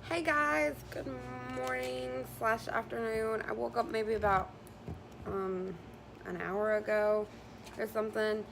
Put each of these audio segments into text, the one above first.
Hey guys, good morning / afternoon. I woke up maybe about an hour ago or something,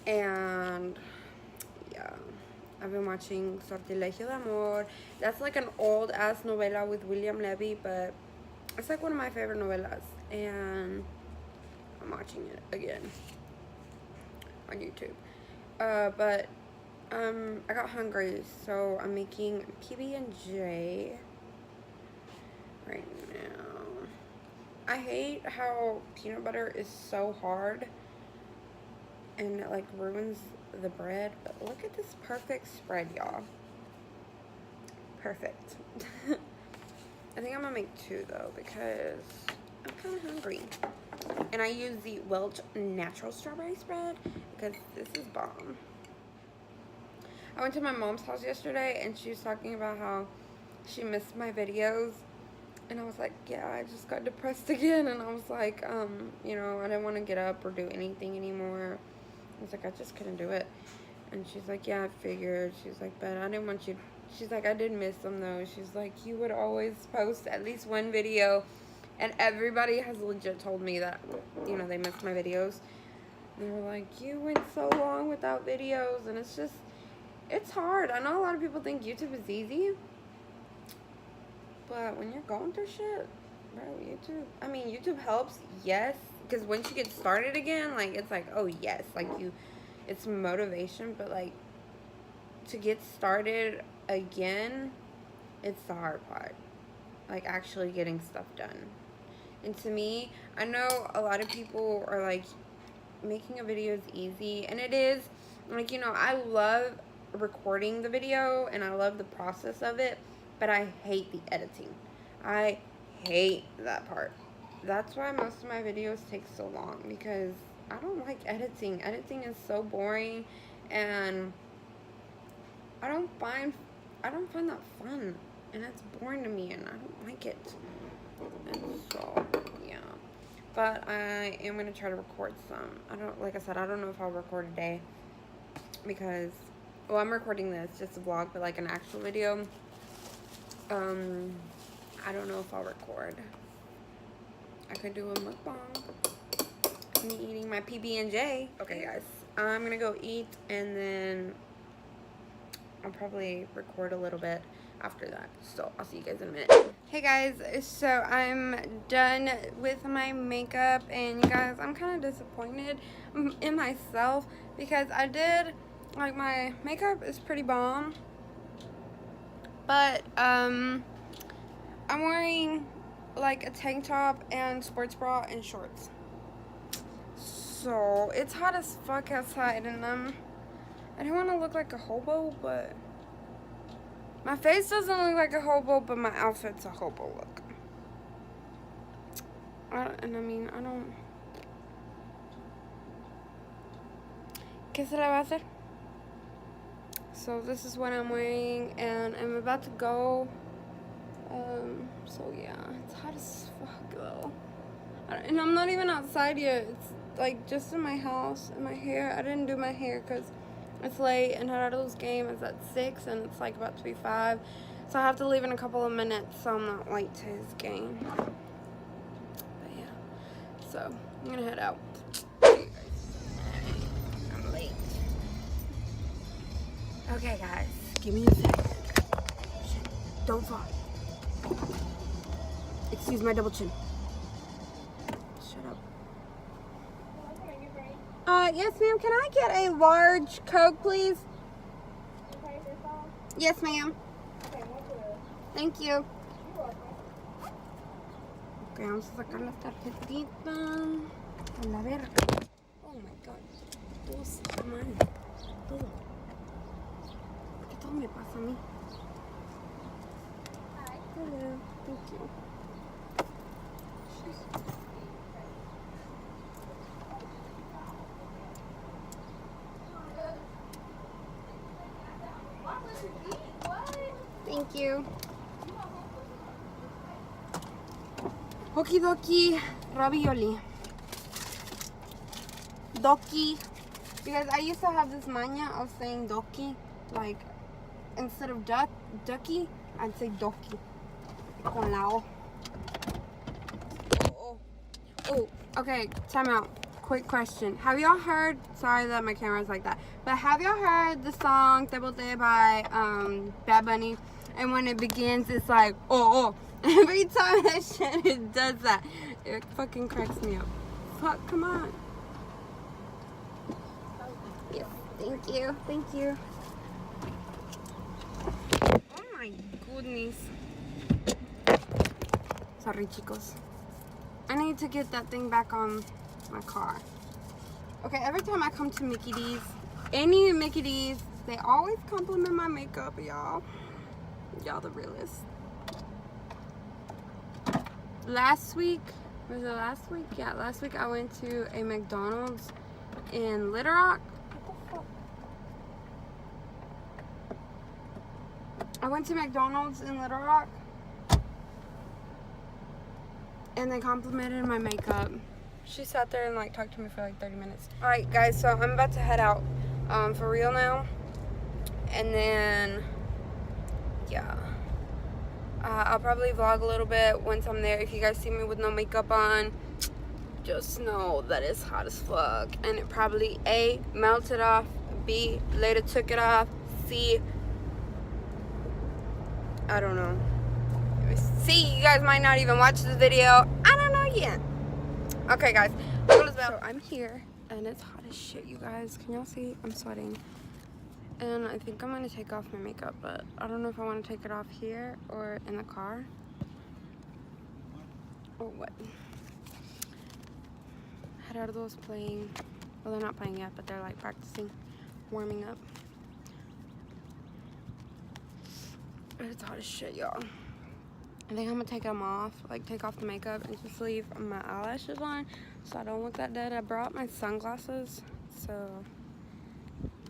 and yeah, I've been watching Sortilegio de Amor. That's like an old ass novela with William Levy, but it's like one of my favorite novelas, and I'm watching it again on YouTube. But I got hungry, so I'm making PB&J right now. I hate how peanut butter is so hard and it like ruins the bread, but look at this perfect spread, y'all. Perfect. I think I'm gonna make two though because I'm kind of hungry. And I use the Welch natural strawberry spread because this is bomb. I went to my mom's house yesterday and she was talking about how she missed my videos. And I was like, yeah, I just got depressed again. And I was like, you know, I didn't want to get up or do anything anymore. I was like, I just couldn't do it. And she's like, yeah, I figured. She's like, but I didn't want you. She's like, I did miss them though. She's like, you would always post at least one video. And everybody has legit told me that, you know, they missed my videos. And they were like, you went so long without videos. And it's just, it's hard. I know a lot of people think YouTube is easy. But when you're going through shit, bro, YouTube helps, yes. Because once you get started again, like, it's like, oh, yes. Like, it's motivation. But, like, to get started again, it's the hard part. Like, actually getting stuff done. And to me, I know a lot of people are, like, making a video is easy. And it is. Like, you know, I love recording the video. And I love the process of it. But I hate the editing. I hate that part. That's why most of my videos take so long. Because I don't like editing. Editing is so boring. And I don't find that fun. And it's boring to me. And I don't like it. And so, yeah. But I am going to try to record some. Like I said, I don't know if I'll record a day. Because, well, I'm recording this. Just a vlog. But like an actual video. I don't know if I'll record. I could do a mukbang. Me eating my PB&J. Okay, guys. I'm gonna go eat, and then I'll probably record a little bit after that. So, I'll see you guys in a minute. Hey, guys. So, I'm done with my makeup, and you guys, I'm kind of disappointed in myself because I did, like, my makeup is pretty bomb. But, I'm wearing, like, a tank top and sports bra and shorts. So, it's hot as fuck outside, and, I don't want to look like a hobo, but my face doesn't look like a hobo, but my outfit's a hobo look. I don't... ¿Qué se le va a hacer? So this is what I'm wearing, and I'm about to go. So yeah, it's hot as fuck though. And I'm not even outside yet. It's like just in my house. And my hair, I didn't do my hair because it's late, and Gerardo's game is at 6, and it's like about to be 5. So I have to leave in a couple of minutes, so I'm not late to his game. But yeah, so I'm gonna head out. I'm late. Okay, guys, give me a second. Shit, don't fall. Excuse my double chin. Shut up. Yes, ma'am. Can I get a large Coke, please? Yes, ma'am. Thank you. Ok, vamos a sacar la tarjetita. A la verga. Oh my god. Todo está mal. Todo. Todo me pasa a mí. Hello, thank you. Thank you. Okie dokie ravioli. Doki. Because I used to have this mania of saying doki, like instead of ducky. I'd say doki. Con la O. Oh, okay, time out. Quick question. Have y'all heard, sorry that my camera's like that, but have y'all heard the song Te Bote by Bad Bunny? And when it begins, it's like, oh. Every time that shit, it does that. It fucking cracks me up. Fuck, come on. Yes, thank you, thank you. Oh my goodness. Sorry, chicos. I need to get that thing back on my car. Okay, every time I come to Mickey D's, any Mickey D's, they always compliment my makeup, y'all. Y'all the realest. Last week, was it last week? Yeah, last week I went to a McDonald's in Little Rock. I went to McDonald's in Little Rock. And they complimented my makeup. She sat there and like talked to me for like 30 minutes. Alright guys, so I'm about to head out for real now. And then, yeah. I'll probably vlog a little bit once I'm there. If you guys see me with no makeup on, just know that it's hot as fuck. And it probably A, melted off, B, later took it off, C, I don't know. C, you guys might not even watch the video. I don't know yet. Okay guys, so I'm here and it's hot as shit, you guys. Can y'all see? I'm sweating. And I think I'm gonna take off my makeup, but I don't know if I want to take it off here or in the car. Or what? Gerardo's playing. Well, they're not playing yet, but they're like practicing, warming up. But it's hot as shit, y'all. I think I'm gonna take them off, like take off the makeup and just leave my eyelashes on so I don't look that dead. I brought my sunglasses, so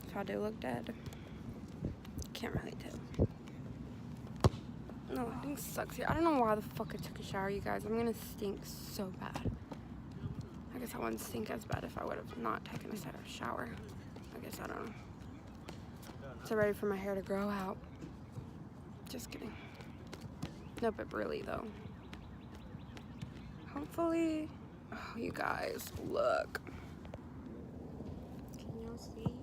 if I do look dead, can't really tell. No, I think sucks here. I don't know why the fuck I took a shower, you guys. I'm gonna stink so bad. I guess I wouldn't stink as bad if I would have not taken a shower. I guess I don't know. So ready for my hair to grow out. Just kidding. No, but really though. Hopefully, oh, you guys, look. Can y'all see?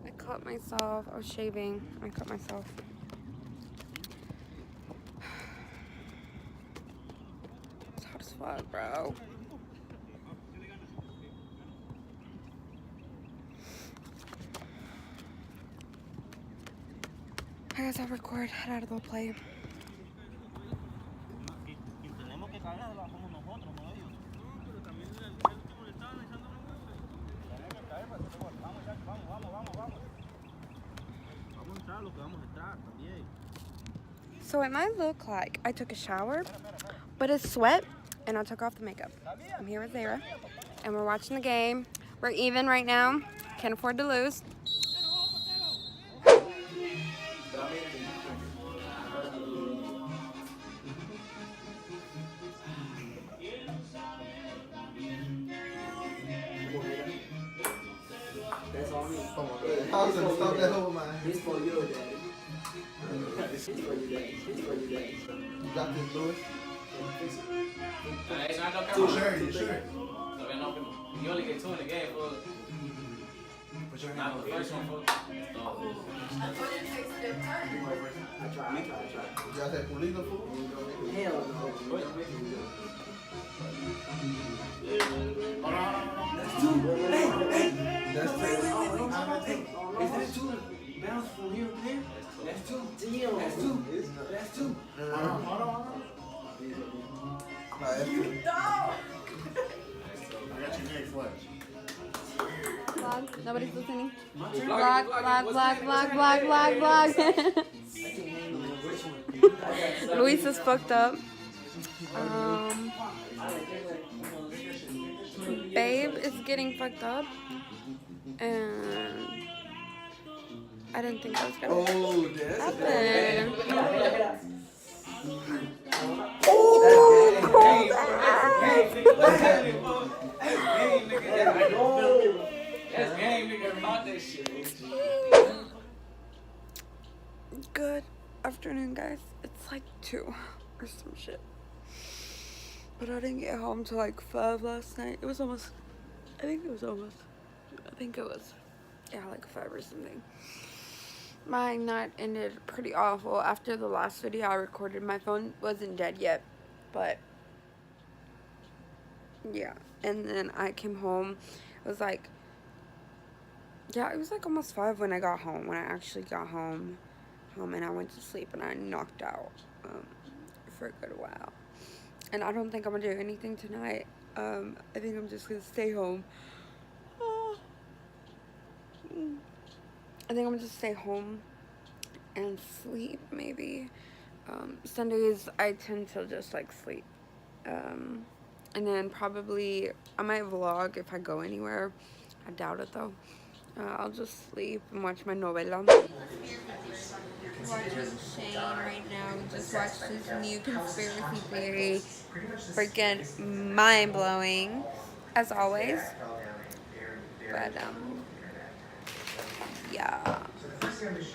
I cut myself. I was shaving. I cut myself. It's hot as fuck, bro. I guess I'll record. Head out of the play. So it might look like I took a shower, but it's sweat and I took off the makeup. I'm here with Zara and we're watching the game. We're even right now. Can't afford to lose. Stop that over my head. It's for you, Daddy. It's for you, Daddy. It's for you, Daddy. You got this, Louis? Two shirts, sure. You only get two in the game, fool. Put your hand Not on the first one, fool. I tried. You got that Pulito food? Hell no. That's two. Hey. That's two. Is that two? Bounce from here to there? That's two. That's two. That's two. Hold on. No, that's two. I got your next watch. Vlog. Nobody's listening. Vlog. Luis is fucked up. Babe is getting fucked up. And I didn't think that was gonna happen. That's game, nigga. About that shit. Good afternoon, guys. like 2 or some shit. But I didn't get home till like 5 last night. It was almost, I think it was, yeah, like 5 or something. My night ended pretty awful. After the last video I recorded, my phone wasn't dead yet, but yeah. And then I came home. It was like, yeah, it was like almost 5 when I got home, when I actually got home, and I went to sleep and I knocked out for a good while. And I don't think I'm gonna do anything tonight. I think I'm just gonna stay home. I think I'm gonna just stay home and sleep, maybe. Sundays I tend to just like sleep. And then probably I might vlog if I go anywhere. I doubt it though. I'll just sleep and watch my novela. Watching Shane right now. We just watched his new conspiracy theory. Freaking mind blowing, as always. But yeah.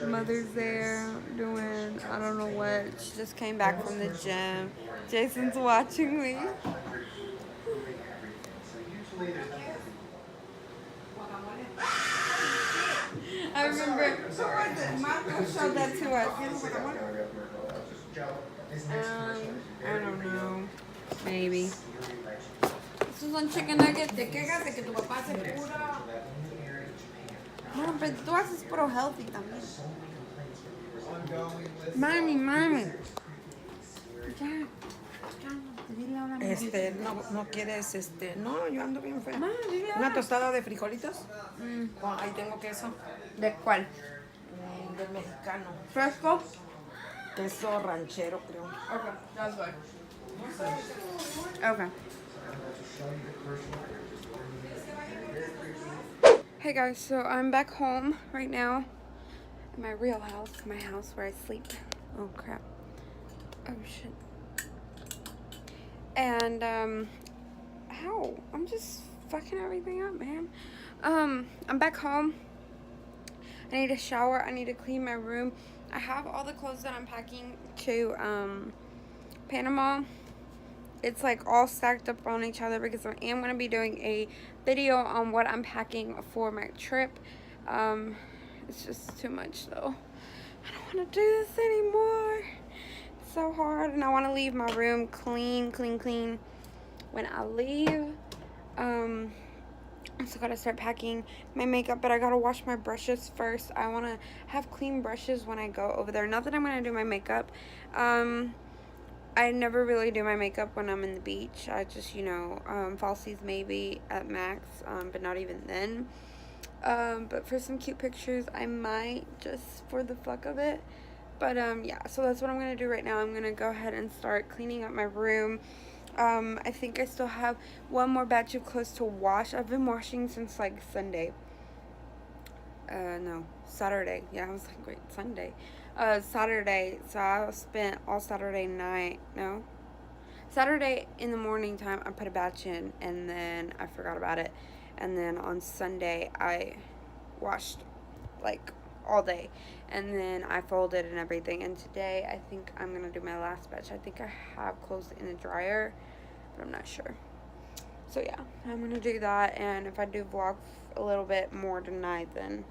Mother's there doing I don't know what. She just came back from the gym. Jason's watching me. I remember, Marco showed that to us. I don't know. Maybe. Estos son chicken nuggets. Te quejas de que tu papá hace puro. No, pero tú haces puro healthy también. Mami. Ya. No quieres, no, yo ando bien fea. Una tostada de frijolitos. Oh, ahí tengo queso. ¿De cuál? Del mexicano. ¿Fresco? Queso ranchero, creo. Okay, that's good. Okay. Hey guys, so I'm back home right now. In my real house, my house where I sleep. Oh crap. Oh shit. And, ow, I'm just fucking everything up, man. I'm back home. I need a shower. I need to clean my room. I have all the clothes that I'm packing to, Panama. It's like all stacked up on each other because I am going to be doing a video on what I'm packing for my trip. It's just too much though. I don't want to do this anymore. It's so hard, and I want to leave my room clean when I leave. I still gotta start packing my makeup, but I gotta wash my brushes first. I want to have clean brushes when I go over there. Not that I'm gonna do my makeup. I never really do my makeup when I'm in the beach. I just, falsies maybe at max, but not even then. But for some cute pictures, I might, just for the fuck of it. But, yeah, so that's what I'm going to do right now. I'm going to go ahead and start cleaning up my room. I think I still have one more batch of clothes to wash. I've been washing since, like, Sunday. No, Saturday. Yeah, I was like, wait, Sunday. Saturday. So I spent all Saturday night. No. Saturday in the morning time, I put a batch in, and then I forgot about it. And then on Sunday, I washed, like, all day. And then I folded and everything. And today, I think I'm going to do my last batch. I think I have clothes in the dryer, but I'm not sure. So, yeah, I'm going to do that. And if I do vlog a little bit more tonight, then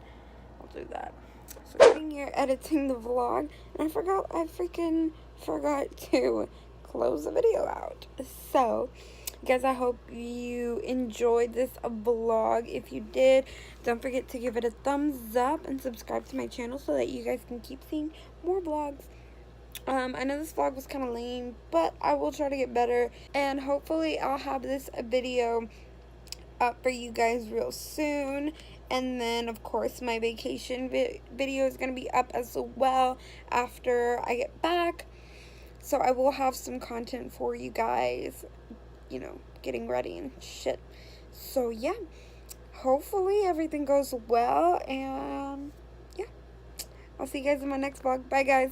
I'll do that. So, I'm sitting here editing the vlog. And I freaking forgot to close the video out. So, guys, I hope you enjoyed this vlog. If you did, don't forget to give it a thumbs up and subscribe to my channel so that you guys can keep seeing more vlogs. I know this vlog was kind of lame, but I will try to get better, and hopefully I'll have this video up for you guys real soon. And then, of course, my vacation video is going to be up as well after I get back. So I will have some content for you guys, getting ready and shit. So, yeah, hopefully everything goes well, and, yeah, I'll see you guys in my next vlog. Bye, guys.